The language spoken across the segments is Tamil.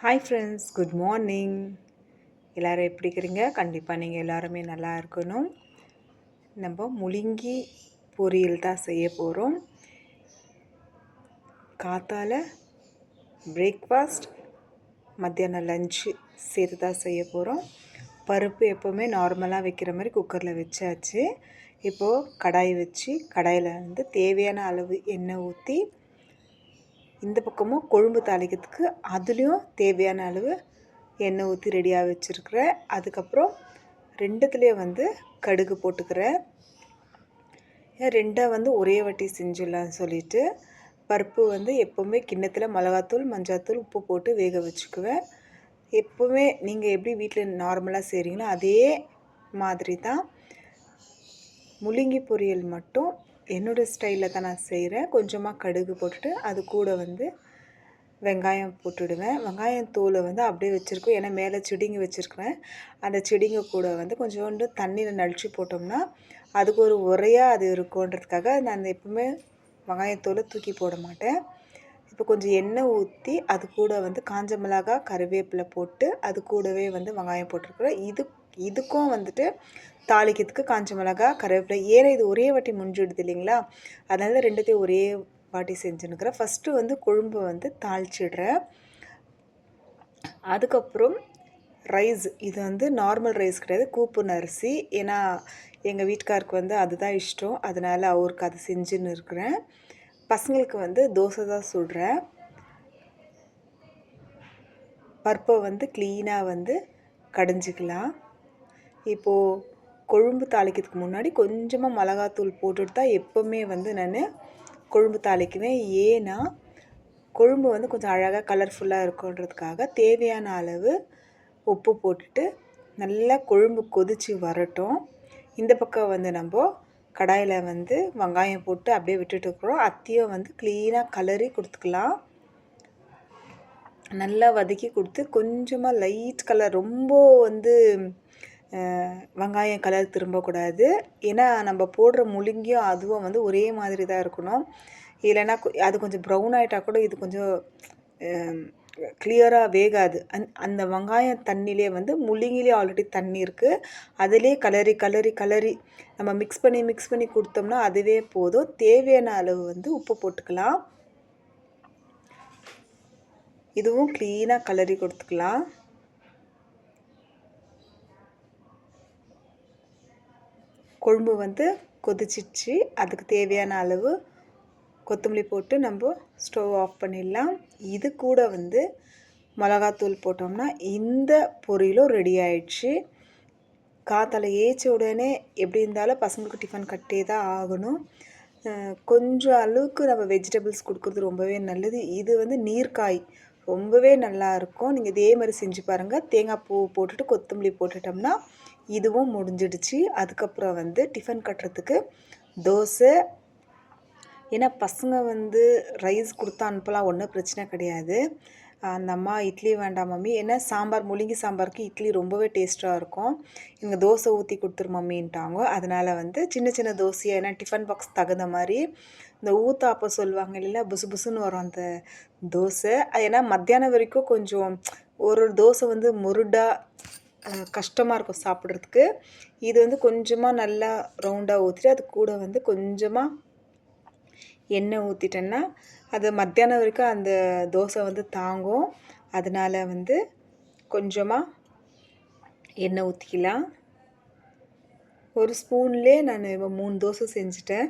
Hi friends, good morning. எல்லோரும் எப்படி இருக்கிறீங்க? கண்டிப்பாக நீங்கள் எல்லாருமே நல்லா இருக்கணும். நம்ம முள்ளங்கி பொரியல் தான் செய்ய போகிறோம். காத்தால பிரேக்ஃபாஸ்ட், மத்தியானம் லஞ்சு சேர்த்து தான் செய்ய போகிறோம். பருப்பு எப்போவுமே நார்மலாக வைக்கிற மாதிரி குக்கரில் வச்சாச்சு. இப்போது கடாய் வச்சு கடாயில் தேவையான அளவு எண்ணெய் ஊற்றி, இந்த பக்கமும் கொழும்பு தாளிக்கிறதுக்கு அதுலேயும் தேவையான அளவு எண்ணெய் ஊற்றி ரெடியாக வச்சுருக்கிறேன். அதுக்கப்புறம் ரெண்டுத்துலேயே கடுகு போட்டுக்கிறேன். ரெண்டாக ஒரே வாட்டி செஞ்சிடலான்னு சொல்லிவிட்டு பருப்பு எப்போவுமே கிண்ணத்தில் மிளகாத்தூள், மஞ்சாத்தூள், உப்பு போட்டு வேக வச்சுக்குவேன். எப்போவுமே நீங்கள் எப்படி வீட்டில் நார்மலாக செய்கிறீங்களோ அதே மாதிரி தான் முள்ளங்கி பொரியல் மட்டும் என்னோடய ஸ்டைலில் தான் நான் செய்கிறேன். கொஞ்சமாக கடுகு போட்டுட்டு அது கூட வெங்காயம் போட்டுடுவேன். வெங்காயம் தோலை அப்படியே வச்சுருக்கோம். ஏன்னா மேலே செடிங்க வச்சுருக்கிறேன். அந்த செடிங்க கூட கொஞ்சோண்டு தண்ணியில் நடிச்சு போட்டோம்னா அதுக்கு ஒரு உரையாக அது இருக்குன்றதுக்காக நான் எப்பவுமே வெங்காயத்தோலை தூக்கி போட மாட்டேன். இப்போ கொஞ்சம் எண்ணெய் ஊற்றி அது கூட காஞ்ச மிளகாய், கருவேப்பிலை போட்டு அது கூடவே வெங்காயம் போட்டிருக்குறேன். இதுக்கும் தாளிக்கிறதுக்கு காஞ்ச மிளகாய், கருவேப்பிலை, ஏன்னா இது ஒரே வாட்டி முடிஞ்சிடுது இல்லைங்களா, அதனால ரெண்டுத்தையும் ஒரே வாட்டி செஞ்சுன்னுக்கிறேன். ஃபஸ்ட்டு கொழும்பு தாளிச்சிடுறேன். அதுக்கப்புறம் ரைஸ், இது நார்மல் ரைஸ் கிடையாது, கூப்புன அரிசி. ஏன்னா எங்கள் வீட்டுக்காருக்கு அதுதான் இஷ்டம், அதனால் அவருக்கு அது செஞ்சுன்னு இருக்கிறேன். பசங்களுக்கு தோசை தான் சுடுறேன். பருப்பை க்ளீனாக கடைஞ்சிக்கலாம். இப்போது கொழும்பு தாளிக்கிறதுக்கு முன்னாடி கொஞ்சமாக மிளகாத்தூள் போட்டுட்டு தான் எப்போவுமே நான் கொழும்பு தாளிக்குவேன். ஏன்னா கொழும்பு கொஞ்சம் அழகாக கலர்ஃபுல்லாக இருக்குன்றதுக்காக தேவையான அளவு உப்பு போட்டுட்டு நல்லா கொழும்பு கொதித்து வரட்டும். இந்த பக்கம் நம்ம கடாயில் வெங்காயம் போட்டு அப்படியே விட்டுட்டு இருக்கிறோம். அத்தையும் க்ளீனாக கலரி கொடுத்துக்கலாம். நல்லா வதக்கி கொடுத்து கொஞ்சமாக லைட் கலர், ரொம்ப வெங்காயம் கலர் திரும்பக்கூடாது. ஏன்னா நம்ம போடுற முள்ளங்கியும் அதுவும் ஒரே மாதிரி தான் இருக்கணும். இல்லைன்னா அது கொஞ்சம் ப்ரௌன் ஆகிட்டா கூட இது கொஞ்சம் கிளியராக வேகாது. அந்த வெங்காயம் தண்ணியிலே முள்ளங்கிலே ஆல்ரெடி தண்ணி இருக்குது, அதிலே கலரி கலரி கலரி நம்ம மிக்ஸ் பண்ணி கொடுத்தோம்னா அதுவே போதும். தேவையான அளவு உப்பு போட்டுக்கலாம். இதுவும் க்ளீனாக கலரி கொடுத்துக்கலாம். கொழும்பு கொதிச்சிடுச்சு. அதுக்கு தேவையான அளவு கொத்தமல்லி போட்டு நம்ம ஸ்டவ் ஆஃப் பண்ணிடலாம். இது கூட மிளகாத்தூள் போட்டோம்னா இந்த பொரியலும் ரெடி ஆயிடுச்சு. காத்தால ஏய்ச்ச உடனே எப்படி இருந்தாலும் பசங்களுக்கு டிஃபன் கட்டே தான் ஆகணும். கொஞ்சம் அளவுக்கு நம்ம வெஜிடபிள்ஸ் கொடுக்குறது ரொம்பவே நல்லது. இது நீர்க்காய் ரொம்பவே நல்லாயிருக்கும். நீங்கள் இதே மாதிரி செஞ்சு பாருங்கள். தேங்காய் பூ போட்டுட்டு கொத்தமல்லி போட்டுட்டோம்னா இதுவும் முடிஞ்சிடுச்சு. அதுக்கப்புறம் டிஃபன் கட்டுறதுக்கு தோசை. ஏன்னா பசங்க ரைஸ் கொடுத்தா அனுப்பலாம், ஒன்றும் பிரச்சனை கிடையாது. அந்த அம்மா இட்லி வேண்டாம் மம்மி, ஏன்னா சாம்பார், முள்ளங்கி சாம்பாருக்கு இட்லி ரொம்பவே டேஸ்ட்டாக இருக்கும், இங்கே தோசை ஊற்றி கொடுத்துரு மம்மின்ட்டாங்க. அதனால் சின்ன சின்ன தோசையாக, ஏன்னா டிஃபன் பாக்ஸ் தகுந்த மாதிரி இந்த ஊத்தாப்பம் சொல்லுவாங்க இல்லைங்களா, புசு புசுன்னு வரும் அந்த தோசை. ஏன்னா மத்தியானம் வரைக்கும் கொஞ்சம் ஒரு தோசை முருடாக கஷ்டமாக இருக்கும் சாப்பிட்றதுக்கு. இது கொஞ்சமாக நல்லா ரவுண்டாக ஊற்றிட்டு அது கூட கொஞ்சமாக எண்ணெய் ஊற்றிட்டேன்னா அது மத்தியானம் வரைக்கும் அந்த தோசை தாங்கும். அதனால் கொஞ்சமாக எண்ணெய் ஊற்றிக்கலாம். ஒரு ஸ்பூன்லேயே நான் 3 தோசை செஞ்சுட்டேன்.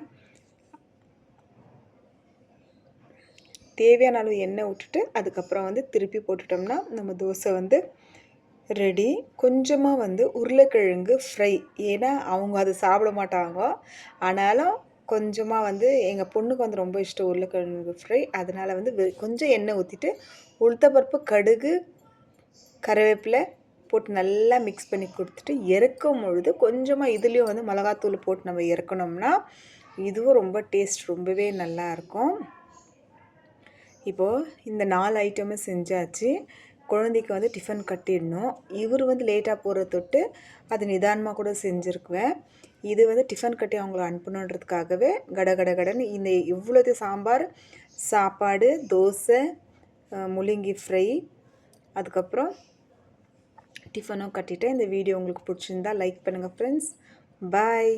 தேவையான அளவு எண்ணெய் விட்டுட்டு அதுக்கப்புறம் திருப்பி போட்டுட்டோம்னா நம்ம தோசை ரெடி. கொஞ்சமாக உருளைக்கிழங்கு ஃப்ரை, ஏன்னா அவங்க அது சாப்பிட மாட்டாங்க, ஆனாலும் கொஞ்சமாக எங்கள் பொண்ணுக்கு ரொம்ப இஷ்டம் உருளைக்கிழங்கு ஃப்ரை. அதனால் கொஞ்சம் எண்ணெய் ஊற்றிட்டு உளுத்தம்பருப்பு, கடுகு, கருவேப்பிலை போட்டு நல்லா மிக்ஸ் பண்ணி கொடுத்துட்டு இறக்கும் பொழுது கொஞ்சமாக இதுலேயும் மிளகாத்தூள் போட்டு நம்ம இறக்கணும்னா இதுவும் ரொம்ப டேஸ்ட் ரொம்பவே நல்லாயிருக்கும். இப்போது இந்த 4 ஐட்டமும் செஞ்சாச்சு. குழந்தைக்கு டிஃபன் கட்டிடணும். இவர் லேட்டாக போகிற தொட்டு அது நிதானமாக கூட செஞ்சுருக்குவேன். இது டிஃபன் கட்டி அவங்கள அனுப்பணுன்றதுக்காகவே கடன்னு இந்த இவ்வளோது சாம்பார், சாப்பாடு, தோசை, முள்ளங்கி ஃப்ரை, அதுக்கப்புறம் டிஃபனும் கட்டிட்டேன். இந்த வீடியோ உங்களுக்கு பிடிச்சிருந்தா லைக் பண்ணுங்கள் ஃப்ரெண்ட்ஸ். பாய்.